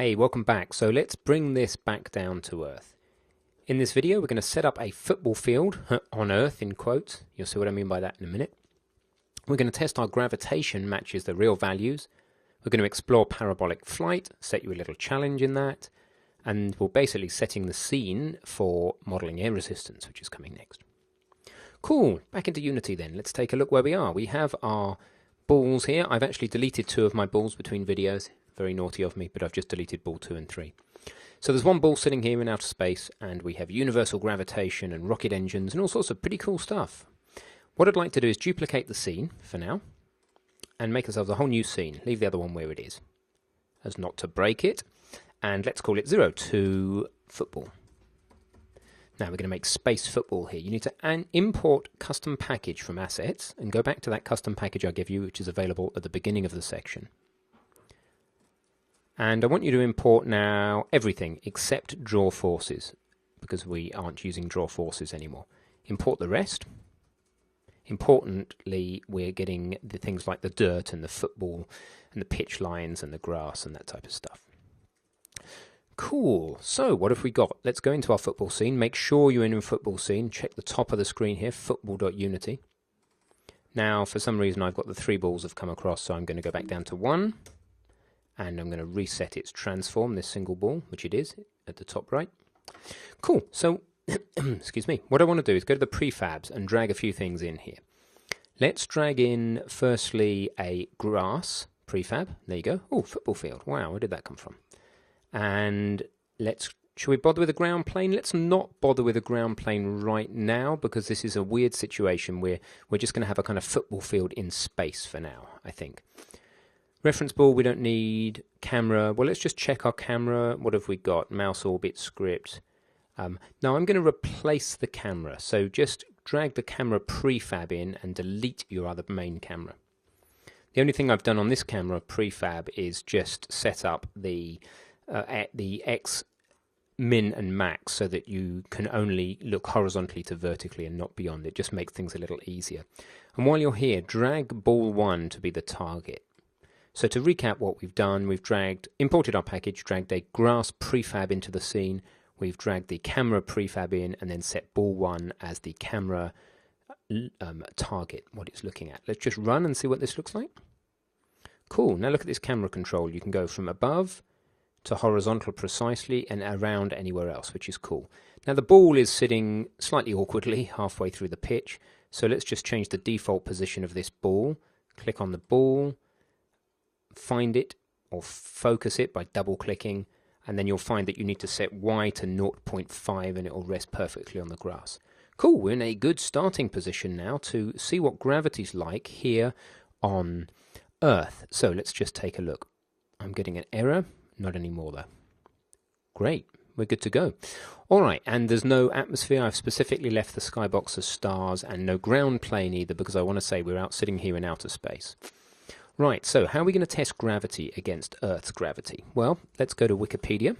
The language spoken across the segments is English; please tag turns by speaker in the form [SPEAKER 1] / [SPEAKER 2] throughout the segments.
[SPEAKER 1] Hey, welcome back. So let's bring this back down to Earth. In this video, we're going to set up a football field on Earth, in quotes. You'll see what I mean by that in a minute. We're going to test our gravitation matches the real values. We're going to explore parabolic flight, set you a little challenge in that, and we're basically setting the scene for modeling air resistance, which is coming next. Cool, back into Unity then. Let's take a look where we are. We have our balls here. I've actually deleted 2 of my balls between videos. Very naughty of me, but I've just deleted ball 2 and 3. So there's one ball sitting here in outer space, and we have universal gravitation and rocket engines and all sorts of pretty cool stuff. What I'd like to do is duplicate the scene for now and make ourselves a whole new scene. Leave the other one where it is, as not to break it. And let's call it 02 football. Now we're going to make space football here. You need to import custom package from assets and go back to that custom package I gave you, which is available at the beginning of the section. And I want you to import now everything except draw forces, because we aren't using draw forces anymore. Import the rest. Importantly, we're getting the things like the dirt and the football and the pitch lines and the grass and that type of stuff. Cool. So what have we got? Let's go into our football scene. Make sure you're in a football scene. Check the top of the screen here, football.unity. Now, for some reason, I've got the 3 balls have come across, so I'm going to go back down to 1. And I'm going to reset its transform, this single ball, which it is, at the top right. Cool. So, excuse me. What I want to do is go to the prefabs and drag a few things in here. Let's drag in, firstly, a grass prefab. There you go. Oh, football field. Wow, where did that come from? And should we bother with a ground plane? Let's not bother with a ground plane right now, because this is a weird situation where we're just going to have a kind of football field in space for now, I think. Reference ball, we don't need. Camera, well, let's just check our camera. What have we got? Mouse orbit script. Now I'm going to replace the camera. So just drag the camera prefab in and delete your other main camera. The only thing I've done on this camera prefab is just set up the X min and max so that you can only look horizontally to vertically and not beyond. It just makes things a little easier. And while you're here, drag ball 1 to be the target. So to recap what we've done, we've imported our package, dragged a grass prefab into the scene, we've dragged the camera prefab in, and then set ball 1 as the camera target, what it's looking at. Let's just run and see what this looks like. Cool, now look at this camera control. You can go from above to horizontal precisely and around anywhere else, which is cool. Now the ball is sitting slightly awkwardly halfway through the pitch, so let's just change the default position of this ball. Click on the ball, find it or focus it by double clicking, and then you'll find that you need to set Y to 0.5 and it will rest perfectly on the grass. Cool, we're in a good starting position now to see what gravity's like here on Earth. So let's just take a look. I'm getting an error, not anymore though. Great, we're good to go. Alright, and there's no atmosphere. I've specifically left the skybox as stars, and no ground plane either, because I want to say we're out sitting here in outer space. Right, so how are we going to test gravity against Earth's gravity? Well, let's go to Wikipedia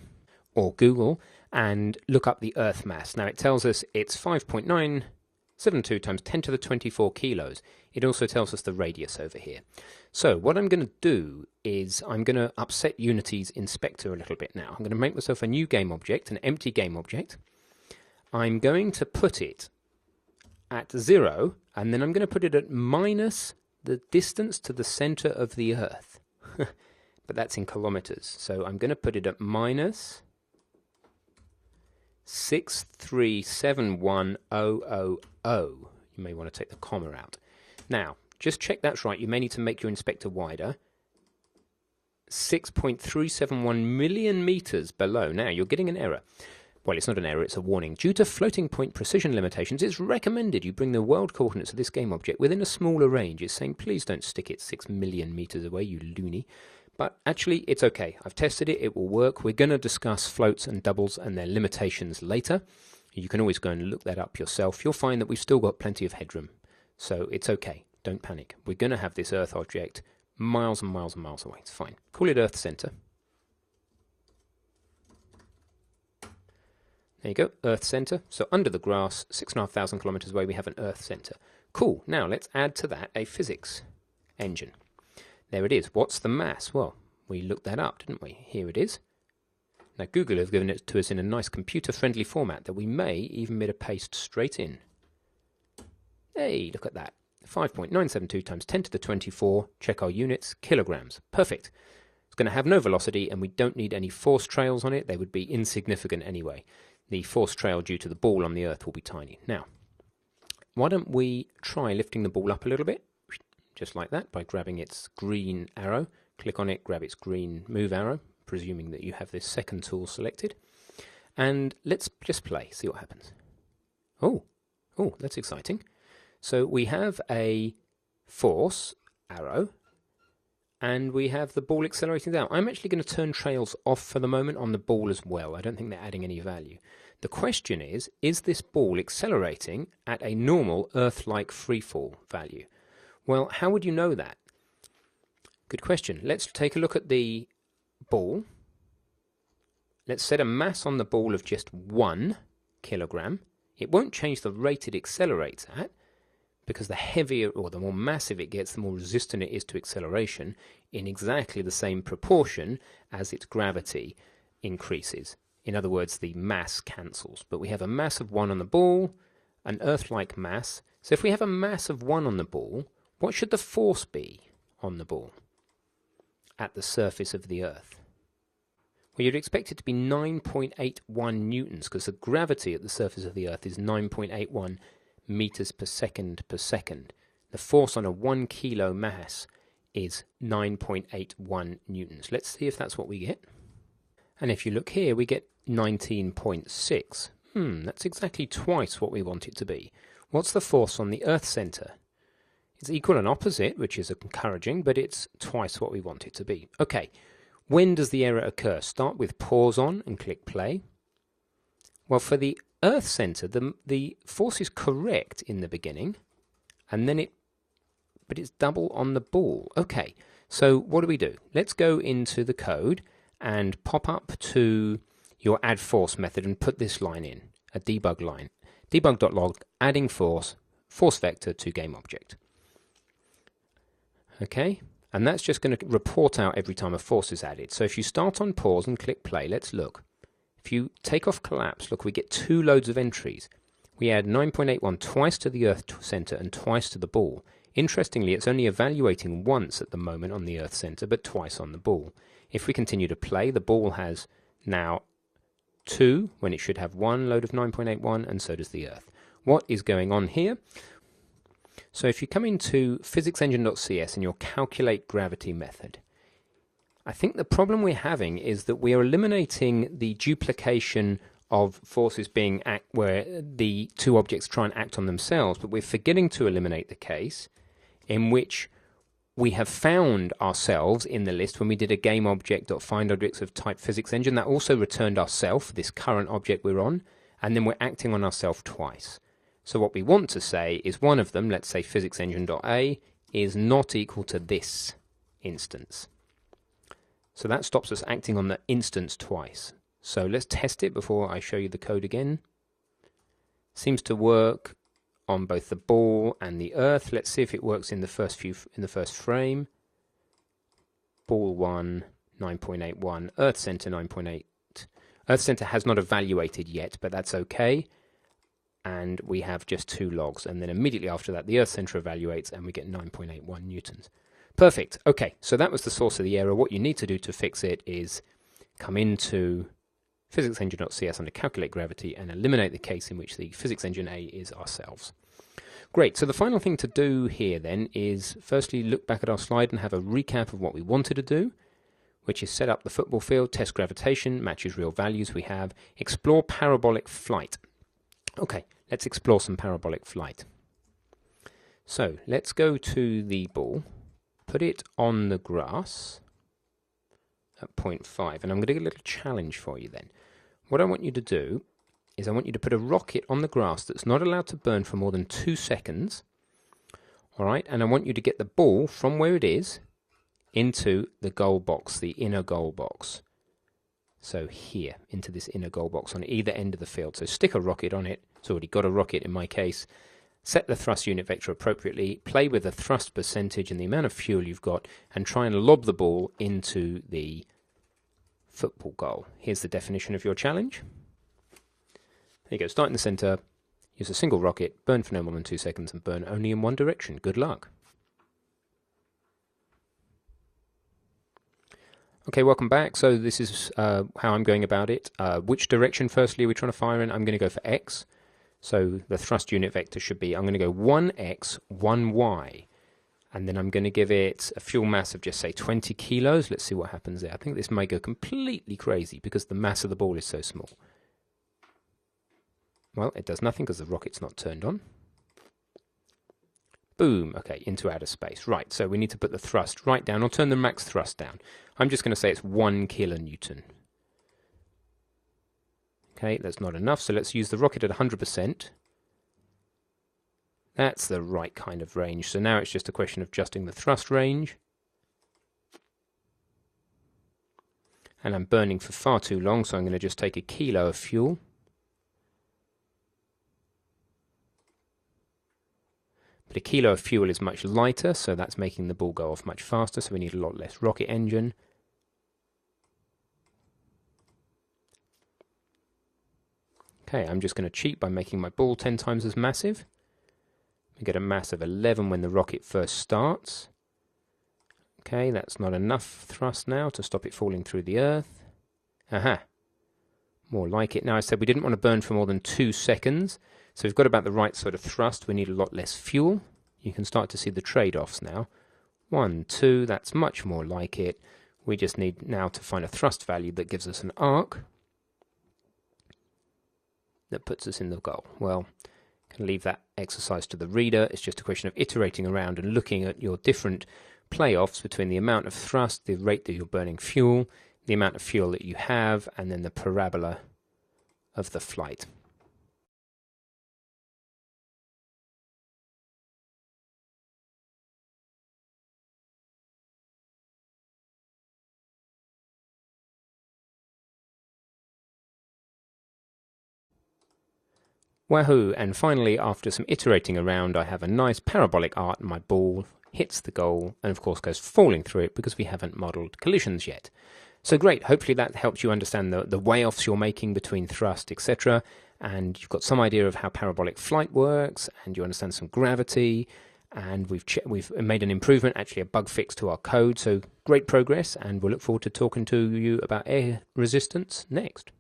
[SPEAKER 1] or Google and look up the Earth mass. Now it tells us it's 5.972 times 10 to the 24 kilos. It also tells us the radius over here. So what I'm going to do is I'm going to upset Unity's inspector a little bit now. I'm going to make myself a new game object, an empty game object. I'm going to put it at 0, and then I'm going to put it at minus the distance to the center of the Earth. But that's in kilometers. So I'm going to put it at minus 6371000. You may want to take the comma out. Now, just check that's right. You may need to make your inspector wider. 6.371 million meters below. Now, you're getting an error. Well, it's not an error, it's a warning. Due to floating point precision limitations, it's recommended you bring the world coordinates of this game object within a smaller range. It's saying, please don't stick it 6 million meters away, you loony. But actually, it's okay. I've tested it, it will work. We're going to discuss floats and doubles and their limitations later. You can always go and look that up yourself. You'll find that we've still got plenty of headroom. So it's okay, don't panic. We're going to have this Earth object miles and miles and miles away. It's fine. Call it Earth Center. There you go, Earth Center. So under the grass, 6,500 kilometers away, we have an Earth Center. Cool. Now let's add to that a physics engine. There it is. What's the mass? Well, we looked that up, didn't we? Here it is. Now Google have given it to us in a nice computer-friendly format that we may even be able to paste straight in. Hey, look at that. 5.972 times 10 to the 24, check our units, kilograms. Perfect. It's going to have no velocity and we don't need any force trails on it. They would be insignificant anyway. The force trail due to the ball on the Earth will be tiny. Now, why don't we try lifting the ball up a little bit, just like that, by grabbing its green arrow. Click on it, grab its green move arrow, presuming that you have this second tool selected. And let's just play, see what happens. Oh, that's exciting. So we have a force arrow, and we have the ball accelerating down. I'm actually going to turn trails off for the moment on the ball as well. I don't think they're adding any value. The question is this ball accelerating at a normal Earth-like freefall value? Well, how would you know that? Good question. Let's take a look at the ball. Let's set a mass on the ball of just 1 kilogram. It won't change the rate it accelerates at, because the heavier or the more massive it gets, the more resistant it is to acceleration in exactly the same proportion as its gravity increases. In other words, the mass cancels. But we have a mass of 1 on the ball, an Earth-like mass. So if we have a mass of 1 on the ball, what should the force be on the ball at the surface of the Earth? Well, you'd expect it to be 9.81 newtons, because the gravity at the surface of the Earth is 9.81 meters per second per second. The force on a 1 kilo mass is 9.81 newtons. Let's see if that's what we get. And if you look here, we get 19.6. That's exactly twice what we want it to be. What's the force on the Earth center? It's equal and opposite, which is encouraging, but it's twice what we want it to be. Okay, when does the error occur? Start with pause on and click play. Well, for the Earth center, the force is correct in the beginning, and then but it's double on the ball. Okay, so what do? Let's go into the code and pop up to your add force method and put this line in, a debug line. Debug.log, adding force vector to game object. Okay, and that's just going to report out every time a force is added. So if you start on pause and click play, let's look. If you take off collapse, look, we get 2 loads of entries. We add 9.81 twice to the Earth center and twice to the ball. Interestingly, it's only evaluating once at the moment on the Earth center, but twice on the ball. If we continue to play, the ball has now 2 when it should have 1 load of 9.81, and so does the Earth. What is going on here? So if you come into physicsengine.cs and your calculate gravity method, I think the problem we're having is that we are eliminating the duplication of forces being where the 2 objects try and act on themselves, but we're forgetting to eliminate the case in which we have found ourselves in the list when we did a game object.find objects of type physics engine. That also returned ourself, this current object we're on, and then we're acting on ourself twice. So what we want to say is one of them, let's say physicsengine.a, is not equal to this instance. So that stops us acting on the instance twice. So let's test it before I show you the code again. Seems to work on both the ball and the Earth. Let's see if it works in the first frame. Ball 1, 9.81. Earth center 9.8. Earth center has not evaluated yet, but that's okay. And we have just 2 logs. And then immediately after that, the Earth center evaluates and we get 9.81 newtons. Perfect. Okay, so that was the source of the error. What you need to do to fix it is come into physicsengine.cs under calculate gravity and eliminate the case in which the physics engine A is ourselves. Great, so the final thing to do here then is firstly look back at our slide and have a recap of what we wanted to do, which is set up the football field, test gravitation, matches real values. We have explore parabolic flight. Okay, let's explore some parabolic flight. So let's go to the ball, put it on the grass at 0.5, and I'm going to get a little challenge for you then. What I want you to do is I want you to put a rocket on the grass that's not allowed to burn for more than 2 seconds, all right, and I want you to get the ball from where it is into the goal box, the inner goal box. So here, into this inner goal box on either end of the field. So stick a rocket on it. It's already got a rocket in my case. Set the thrust unit vector appropriately, play with the thrust percentage and the amount of fuel you've got, and try and lob the ball into the football goal. Here's the definition of your challenge. There you go, start in the centre, use a single rocket, burn for no more than 2 seconds and burn only in one direction. Good luck. Okay, welcome back. So this is how I'm going about it. Which direction firstly are we trying to fire in? I'm going to go for X. So the thrust unit vector should be, I'm going to go 1X, 1Y. And then I'm going to give it a fuel mass of just say 20 kilos. Let's see what happens there. I think this may go completely crazy because the mass of the ball is so small. Well, it does nothing because the rocket's not turned on. Boom. Okay, into outer space. Right, so we need to put the thrust right down, or turn the max thrust down. I'm just going to say it's 1 kilonewton. Okay, that's not enough, so let's use the rocket at 100%. That's the right kind of range. So now it's just a question of adjusting the thrust range. And I'm burning for far too long, so I'm going to just take a kilo of fuel. But a kilo of fuel is much lighter, so that's making the ball go off much faster, so we need a lot less rocket engine. Okay, I'm just going to cheat by making my ball 10 times as massive. We get a mass of 11 when the rocket first starts. Okay, that's not enough thrust now to stop it falling through the earth. Aha! More like it. Now I said we didn't want to burn for more than 2 seconds. So we've got about the right sort of thrust. We need a lot less fuel. You can start to see the trade-offs now. 1, 2, that's much more like it. We just need now to find a thrust value that gives us an arc that puts us in the goal. Well, I can leave that exercise to the reader. It's just a question of iterating around and looking at your different playoffs between the amount of thrust, the rate that you're burning fuel, the amount of fuel that you have, and then the parabola of the flight. Wahoo! And finally, after some iterating around, I have a nice parabolic arc. My ball hits the goal and of course goes falling through it because we haven't modelled collisions yet. So great, hopefully that helps you understand the way-offs you're making between thrust, etc. And you've got some idea of how parabolic flight works, and you understand some gravity, and we've made an improvement, actually a bug fix to our code. So great progress, and we'll look forward to talking to you about air resistance next.